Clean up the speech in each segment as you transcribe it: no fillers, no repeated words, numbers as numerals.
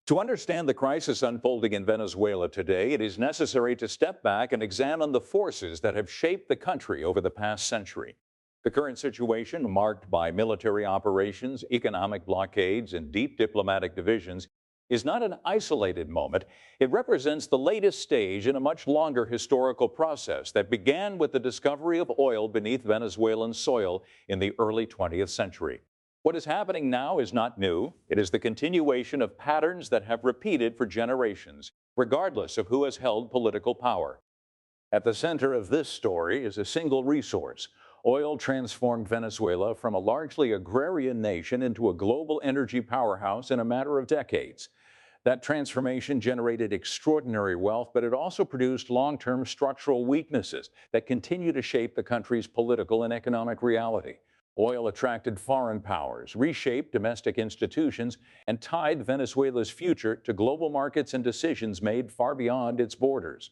To understand the crisis unfolding in Venezuela today, it is necessary to step back and examine the forces that have shaped the country over the past century. The current situation, marked by military operations, economic blockades, and deep diplomatic divisions, is not an isolated moment. It represents the latest stage in a much longer historical process that began with the discovery of oil beneath Venezuelan soil in the early 20th century. What is happening now is not new. It is the continuation of patterns that have repeated for generations, regardless of who has held political power. At the center of this story is a single resource. Oil transformed Venezuela from a largely agrarian nation into a global energy powerhouse in a matter of decades. That transformation generated extraordinary wealth, but it also produced long-term structural weaknesses that continue to shape the country's political and economic reality. Oil attracted foreign powers, reshaped domestic institutions, and tied Venezuela's future to global markets and decisions made far beyond its borders.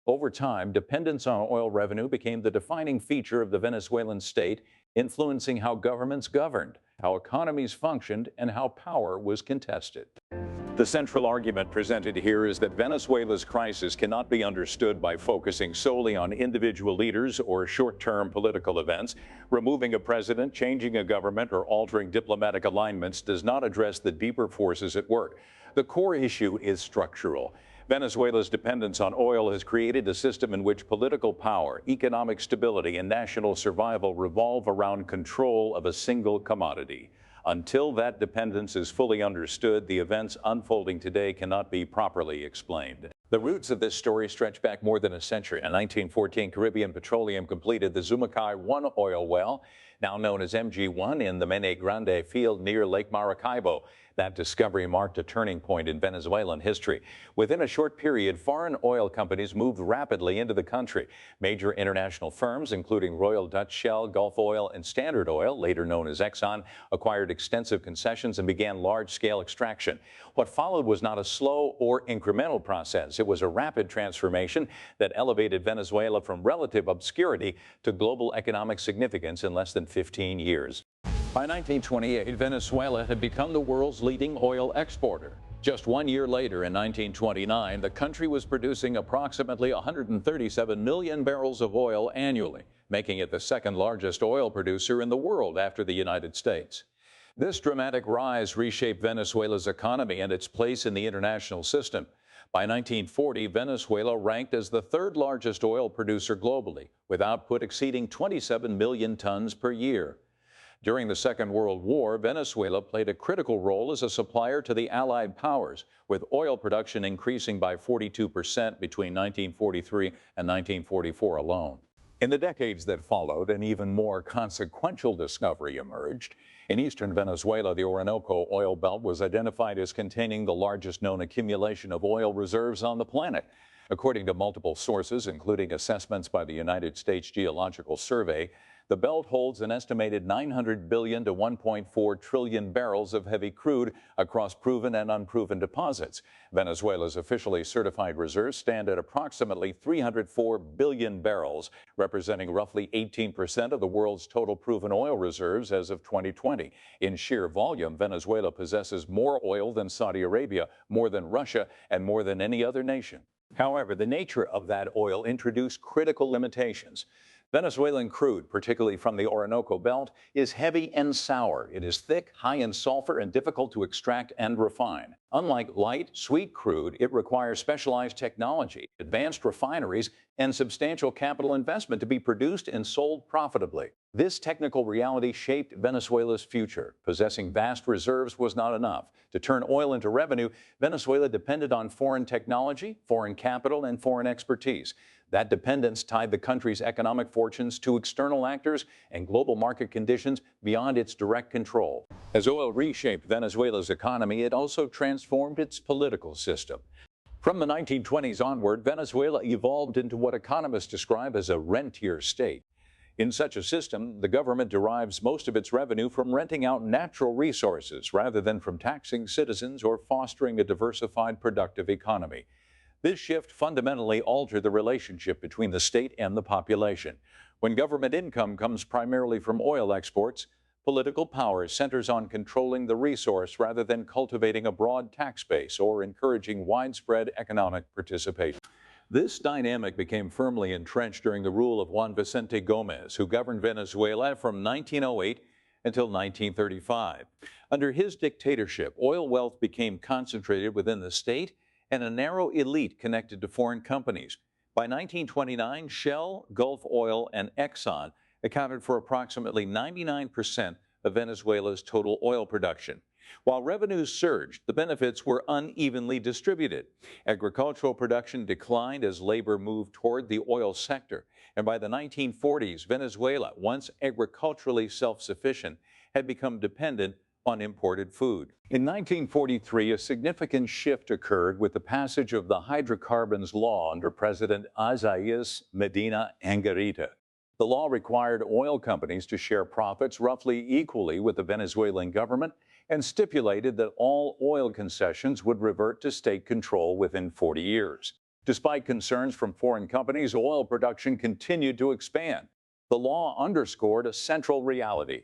Over time, dependence on oil revenue became the defining feature of the Venezuelan state, influencing how governments governed, how economies functioned, and how power was contested. The central argument presented here is that Venezuela's crisis cannot be understood by focusing solely on individual leaders or short-term political events. Removing a president, changing a government, or altering diplomatic alignments does not address the deeper forces at work. The core issue is structural. Venezuela's dependence on oil has created a system in which political power, economic stability, and national survival revolve around control of a single commodity. Until that dependence is fully understood, the events unfolding today cannot be properly explained. The roots of this story stretch back more than a century. In 1914, Caribbean Petroleum completed the Zumacay-1 oil well, now known as MG1, in the Mene Grande field near Lake Maracaibo. That discovery marked a turning point in Venezuelan history. Within a short period, foreign oil companies moved rapidly into the country. Major international firms, including Royal Dutch Shell, Gulf Oil, and Standard Oil, later known as Exxon, acquired extensive concessions and began large-scale extraction. What followed was not a slow or incremental process. It was a rapid transformation that elevated Venezuela from relative obscurity to global economic significance in less than 15 years. By 1928, Venezuela had become the world's leading oil exporter. Just 1 year later, in 1929, the country was producing approximately 137 million barrels of oil annually, making it the second largest oil producer in the world after the United States. This dramatic rise reshaped Venezuela's economy and its place in the international system. By 1940, Venezuela ranked as the third largest oil producer globally, with output exceeding 27 million tons per year. During the Second World War, Venezuela played a critical role as a supplier to the Allied powers, with oil production increasing by 42% between 1943 and 1944 alone. In the decades that followed, an even more consequential discovery emerged. In eastern Venezuela, the Orinoco oil belt was identified as containing the largest known accumulation of oil reserves on the planet. According to multiple sources, including assessments by the United States Geological Survey, the belt holds an estimated 900 billion to 1.4 trillion barrels of heavy crude across proven and unproven deposits. Venezuela's officially certified reserves stand at approximately 304 billion barrels, representing roughly 18% of the world's total proven oil reserves as of 2020. In sheer volume, Venezuela possesses more oil than Saudi Arabia, more than Russia, and more than any other nation. However, the nature of that oil introduced critical limitations. Venezuelan crude, particularly from the Orinoco Belt, is heavy and sour. It is thick, high in sulfur, and difficult to extract and refine. Unlike light, sweet crude, it requires specialized technology, advanced refineries, and substantial capital investment to be produced and sold profitably. This technical reality shaped Venezuela's future. Possessing vast reserves was not enough. To turn oil into revenue, Venezuela depended on foreign technology, foreign capital, and foreign expertise. That dependence tied the country's economic fortunes to external actors and global market conditions beyond its direct control. As oil reshaped Venezuela's economy, it also transformed its political system. From the 1920s onward, Venezuela evolved into what economists describe as a rentier state. In such a system, the government derives most of its revenue from renting out natural resources rather than from taxing citizens or fostering a diversified, productive economy. This shift fundamentally altered the relationship between the state and the population. When government income comes primarily from oil exports, Political power centers on controlling the resource rather than cultivating a broad tax base or encouraging widespread economic participation. This dynamic became firmly entrenched during the rule of Juan Vicente Gomez, who governed Venezuela from 1908 until 1935. Under his dictatorship, oil wealth became concentrated within the state and a narrow elite connected to foreign companies. By 1929, Shell, Gulf Oil, and Exxon accounted for approximately 99% of Venezuela's total oil production. While revenues surged, the benefits were unevenly distributed. Agricultural production declined as labor moved toward the oil sector. And by the 1940s, Venezuela, once agriculturally self-sufficient, had become dependent on imported food. In 1943, a significant shift occurred with the passage of the hydrocarbons law under President Isaias Medina Angarita. The law required oil companies to share profits roughly equally with the Venezuelan government and stipulated that all oil concessions would revert to state control within 40 years. Despite concerns from foreign companies, oil production continued to expand. The law underscored a central reality.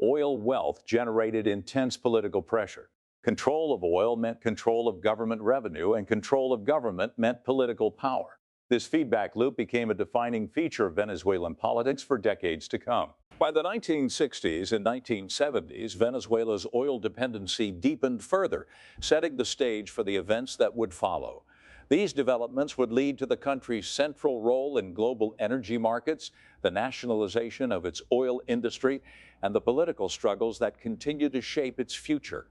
Oil wealth generated intense political pressure. Control of oil meant control of government revenue, and control of government meant political power. This feedback loop became a defining feature of Venezuelan politics for decades to come. By the 1960s and 1970s, Venezuela's oil dependency deepened further, setting the stage for the events that would follow. These developments would lead to the country's central role in global energy markets, the nationalization of its oil industry, and the political struggles that continue to shape its future.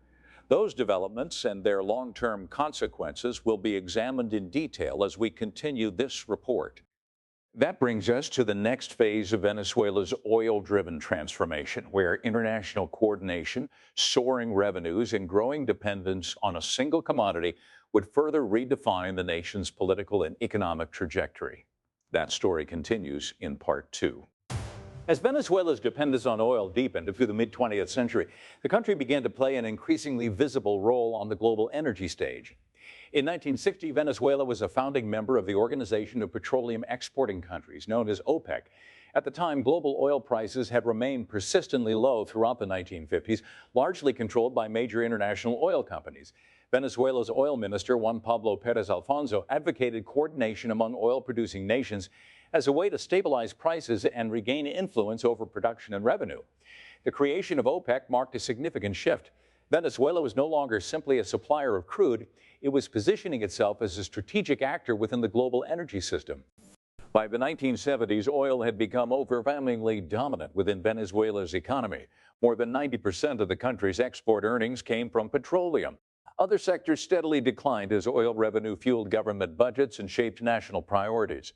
Those developments and their long-term consequences will be examined in detail as we continue this report. That brings us to the next phase of Venezuela's oil-driven transformation, where international coordination, soaring revenues, and growing dependence on a single commodity would further redefine the nation's political and economic trajectory. That story continues in part 2. As Venezuela's dependence on oil deepened through the mid-20th century, the country began to play an increasingly visible role on the global energy stage. In 1960, Venezuela was a founding member of the Organization of Petroleum Exporting Countries, known as OPEC. At the time, global oil prices had remained persistently low throughout the 1950s, largely controlled by major international oil companies. Venezuela's oil minister, Juan Pablo Pérez Alfonso, advocated coordination among oil-producing nations as a way to stabilize prices and regain influence over production and revenue. The creation of OPEC marked a significant shift. Venezuela was no longer simply a supplier of crude, it was positioning itself as a strategic actor within the global energy system. By the 1970s, oil had become overwhelmingly dominant within Venezuela's economy. More than 90% of the country's export earnings came from petroleum. Other sectors steadily declined as oil revenue fueled government budgets and shaped national priorities.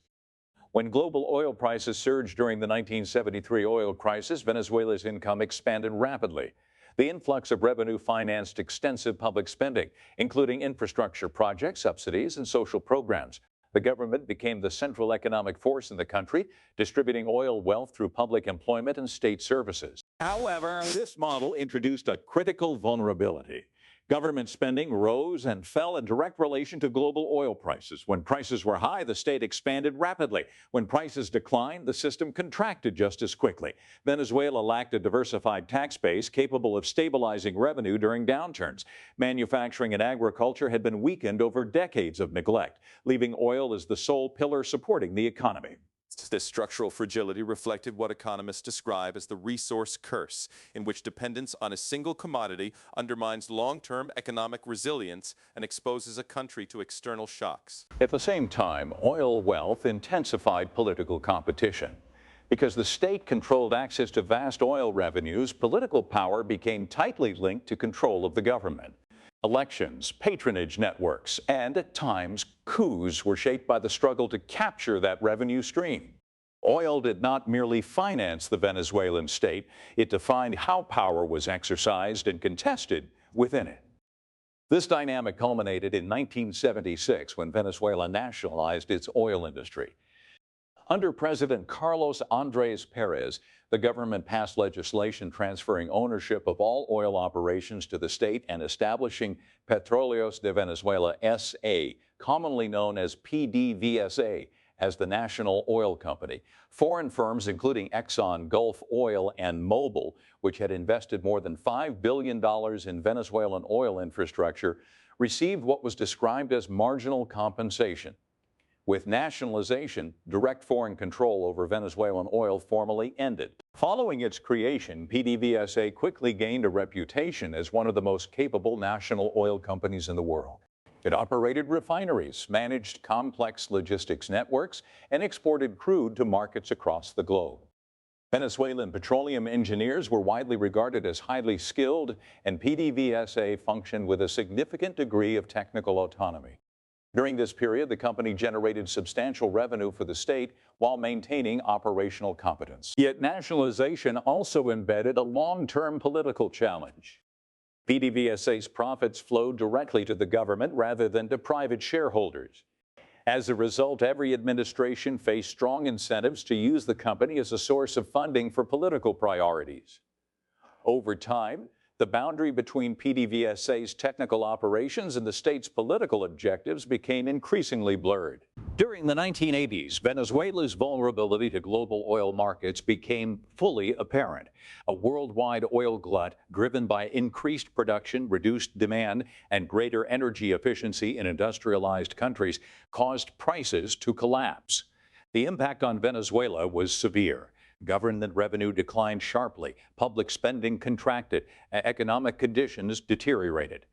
When global oil prices surged during the 1973 oil crisis, Venezuela's income expanded rapidly. The influx of revenue financed extensive public spending, including infrastructure projects, subsidies, and social programs. The government became the central economic force in the country, distributing oil wealth through public employment and state services. However, this model introduced a critical vulnerability. Government spending rose and fell in direct relation to global oil prices. When prices were high, the state expanded rapidly. When prices declined, the system contracted just as quickly. Venezuela lacked a diversified tax base capable of stabilizing revenue during downturns. Manufacturing and agriculture had been weakened over decades of neglect, leaving oil as the sole pillar supporting the economy. This structural fragility reflected what economists describe as the resource curse, in which dependence on a single commodity undermines long-term economic resilience and exposes a country to external shocks. At the same time, oil wealth intensified political competition. Because the state controlled access to vast oil revenues, political power became tightly linked to control of the government. Elections, patronage networks, and at times coups were shaped by the struggle to capture that revenue stream. Oil did not merely finance the Venezuelan state, it defined how power was exercised and contested within it. This dynamic culminated in 1976 when Venezuela nationalized its oil industry. Under President Carlos Andrés Pérez, the government passed legislation transferring ownership of all oil operations to the state and establishing Petróleos de Venezuela S.A., commonly known as PDVSA, as the national oil company. Foreign firms, including Exxon, Gulf Oil, and Mobil, which had invested more than $5 billion in Venezuelan oil infrastructure, received what was described as marginal compensation. With nationalization, direct foreign control over Venezuelan oil formally ended. Following its creation, PDVSA quickly gained a reputation as one of the most capable national oil companies in the world. It operated refineries, managed complex logistics networks, and exported crude to markets across the globe. Venezuelan petroleum engineers were widely regarded as highly skilled, and PDVSA functioned with a significant degree of technical autonomy. During this period, the company generated substantial revenue for the state while maintaining operational competence. Yet nationalization also embedded a long-term political challenge. PDVSA's profits flowed directly to the government rather than to private shareholders. As a result, every administration faced strong incentives to use the company as a source of funding for political priorities. Over time, the boundary between PDVSA's technical operations and the state's political objectives became increasingly blurred. During the 1980s, Venezuela's vulnerability to global oil markets became fully apparent. A worldwide oil glut driven by increased production, reduced demand, and greater energy efficiency in industrialized countries caused prices to collapse. The impact on Venezuela was severe. Government revenue declined sharply, public spending contracted, and economic conditions deteriorated.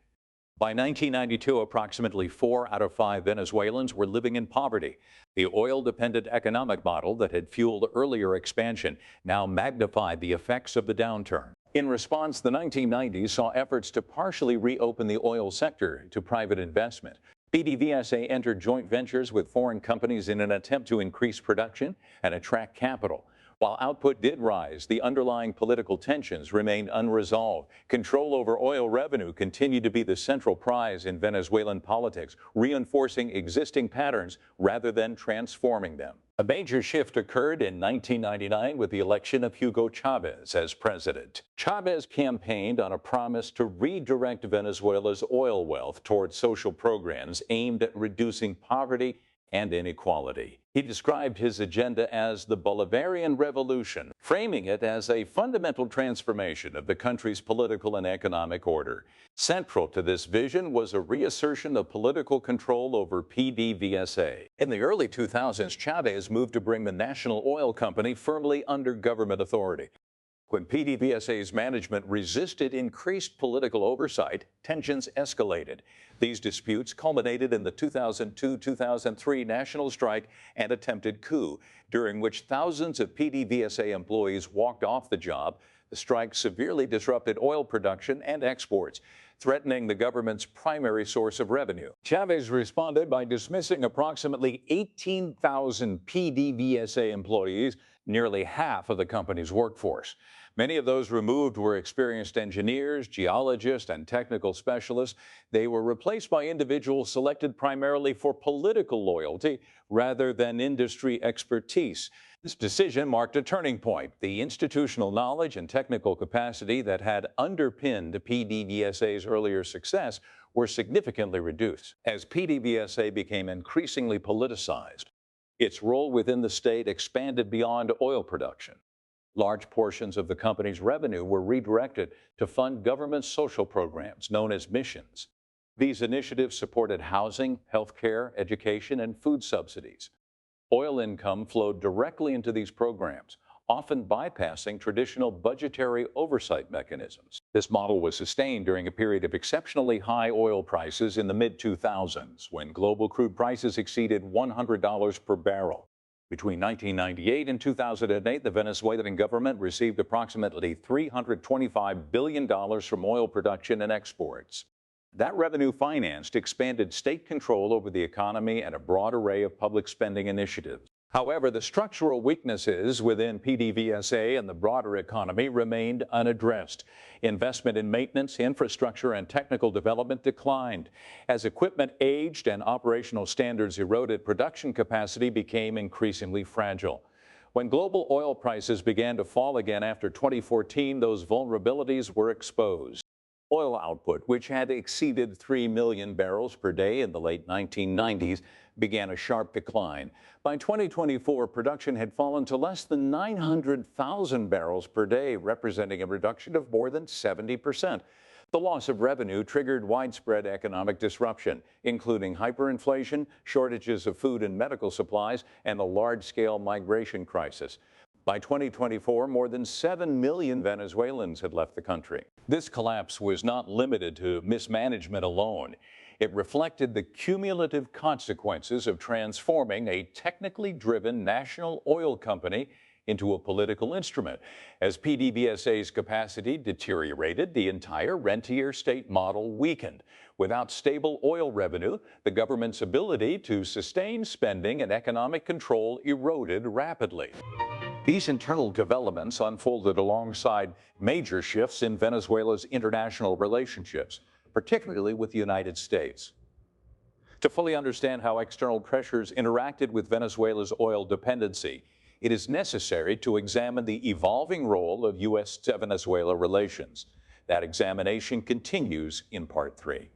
By 1992, approximately 4 out of 5 Venezuelans were living in poverty. The oil-dependent economic model that had fueled earlier expansion now magnified the effects of the downturn. In response, the 1990s saw efforts to partially reopen the oil sector to private investment. PDVSA entered joint ventures with foreign companies in an attempt to increase production and attract capital. While output did rise, the underlying political tensions remained unresolved. Control over oil revenue continued to be the central prize in Venezuelan politics, reinforcing existing patterns rather than transforming them. A major shift occurred in 1999 with the election of Hugo Chavez as president. Chavez campaigned on a promise to redirect Venezuela's oil wealth toward social programs aimed at reducing poverty and inequality. He described his agenda as the Bolivarian Revolution, framing it as a fundamental transformation of the country's political and economic order. Central to this vision was a reassertion of political control over PDVSA. In the early 2000s, Chavez moved to bring the national oil company firmly under government authority. When PDVSA's management resisted increased political oversight, tensions escalated. These disputes culminated in the 2002-2003 national strike and attempted coup, during which thousands of PDVSA employees walked off the job. The strike severely disrupted oil production and exports, threatening the government's primary source of revenue. Chavez responded by dismissing approximately 18,000 PDVSA employees, nearly half of the company's workforce. Many of those removed were experienced engineers, geologists, and technical specialists. They were replaced by individuals selected primarily for political loyalty rather than industry expertise. This decision marked a turning point. The institutional knowledge and technical capacity that had underpinned PDVSA's earlier success were significantly reduced. As PDVSA became increasingly politicized, its role within the state expanded beyond oil production. Large portions of the company's revenue were redirected to fund government social programs known as missions. These initiatives supported housing, healthcare, education, and food subsidies. Oil income flowed directly into these programs, often bypassing traditional budgetary oversight mechanisms. This model was sustained during a period of exceptionally high oil prices in the mid-2000s, when global crude prices exceeded $100 per barrel. Between 1998 and 2008, the Venezuelan government received approximately $325 billion from oil production and exports. That revenue financed expanded state control over the economy and a broad array of public spending initiatives. However, the structural weaknesses within PDVSA and the broader economy remained unaddressed. Investment in maintenance, infrastructure, and technical development declined. As equipment aged and operational standards eroded, production capacity became increasingly fragile. When global oil prices began to fall again after 2014, those vulnerabilities were exposed. Oil output, which had exceeded 3 million barrels per day in the late 1990s, began a sharp decline. By 2024, production had fallen to less than 900,000 barrels per day, representing a reduction of more than 70%. The loss of revenue triggered widespread economic disruption, including hyperinflation, shortages of food and medical supplies, and a large-scale migration crisis. By 2024, more than 7 million Venezuelans had left the country. This collapse was not limited to mismanagement alone. It reflected the cumulative consequences of transforming a technically driven national oil company into a political instrument. As PDVSA's capacity deteriorated, the entire rentier state model weakened. Without stable oil revenue, the government's ability to sustain spending and economic control eroded rapidly. These internal developments unfolded alongside major shifts in Venezuela's international relationships, particularly with the United States. To fully understand how external pressures interacted with Venezuela's oil dependency, it is necessary to examine the evolving role of U.S.-Venezuela relations. That examination continues in Part 3.